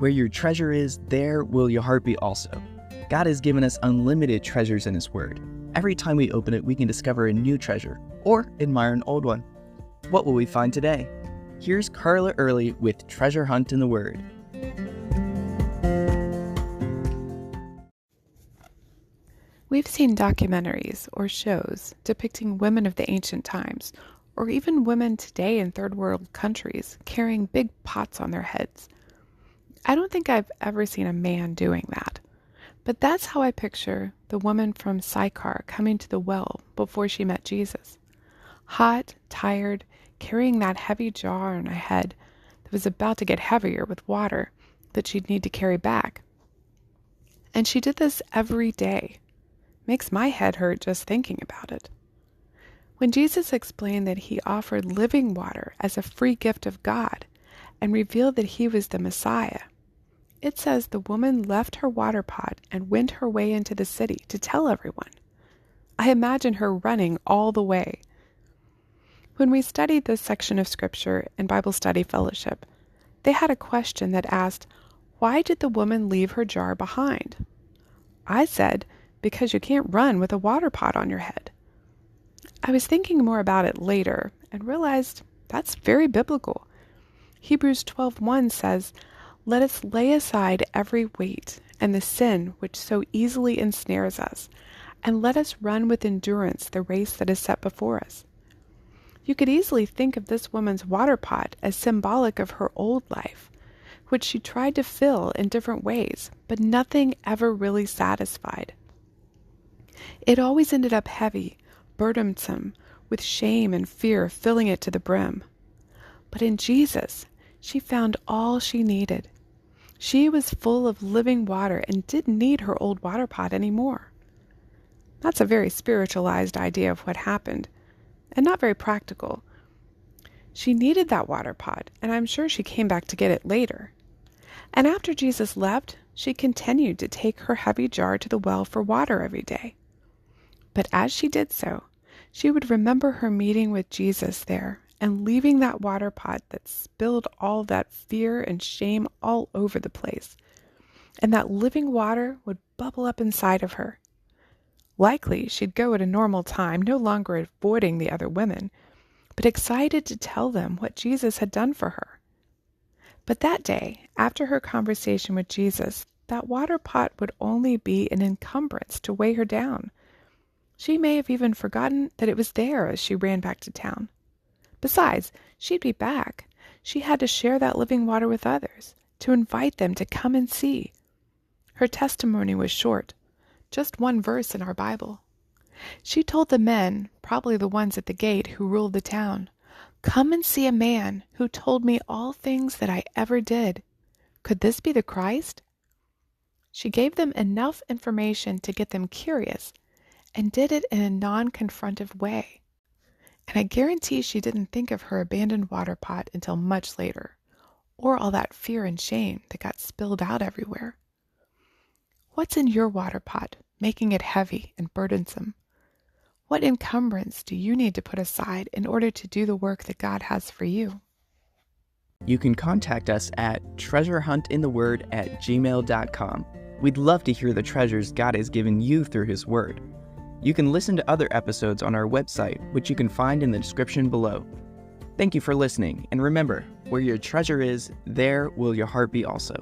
Where your treasure is, there will your heart be also. God has given us unlimited treasures in His Word. Every time we open it, we can discover a new treasure or admire an old one. What will we find today? Here's Carla Early with Treasure Hunt in the Word. We've seen documentaries or shows depicting women of the ancient times, or even women today in third world countries carrying big pots on their heads. I don't think I've ever seen a man doing that, but that's how I picture the woman from Sychar coming to the well before she met Jesus. Hot, tired, carrying that heavy jar on her head that was about to get heavier with water that she'd need to carry back. And she did this every day. Makes my head hurt just thinking about it. When Jesus explained that He offered living water as a free gift of God and revealed that He was the Messiah, it says the woman left her water pot and went her way into the city to tell everyone. I imagine her running all the way. When we studied this section of Scripture in Bible Study Fellowship, they had a question that asked, why did the woman leave her jar behind? I said, because you can't run with a water pot on your head. I was thinking more about it later and realized that's very biblical. Hebrews 12:1 says, "Let us lay aside every weight and the sin which so easily ensnares us, and let us run with endurance the race that is set before us." You could easily think of this woman's water pot as symbolic of her old life, which she tried to fill in different ways, but nothing ever really satisfied. It always ended up heavy, burdensome, with shame and fear filling it to the brim. But in Jesus, she found all she needed. She was full of living water and didn't need her old water pot anymore. That's a very spiritualized idea of what happened, and not very practical. She needed that water pot, and I'm sure she came back to get it later. And after Jesus left, she continued to take her heavy jar to the well for water every day. But as she did so, she would remember her meeting with Jesus there and leaving that water pot that spilled all that fear and shame all over the place. And that living water would bubble up inside of her. Likely, she'd go at a normal time, no longer avoiding the other women, but excited to tell them what Jesus had done for her. But that day, after her conversation with Jesus, that water pot would only be an encumbrance to weigh her down. She may have even forgotten that it was there as she ran back to town. Besides, she'd be back. She had to share that living water with others, to invite them to come and see. Her testimony was short, just one verse in our Bible. She told the men, probably the ones at the gate who ruled the town, "Come and see a man who told me all things that I ever did. Could this be the Christ?" She gave them enough information to get them curious, and did it in a non-confrontive way. And I guarantee she didn't think of her abandoned water pot until much later, or all that fear and shame that got spilled out everywhere. What's in your water pot, making it heavy and burdensome? What encumbrance do you need to put aside in order to do the work that God has for you? You can contact us at treasurehuntintheword@gmail.com. We'd love to hear the treasures God has given you through His Word. You can listen to other episodes on our website, which you can find in the description below. Thank you for listening, and remember, where your treasure is, there will your heart be also.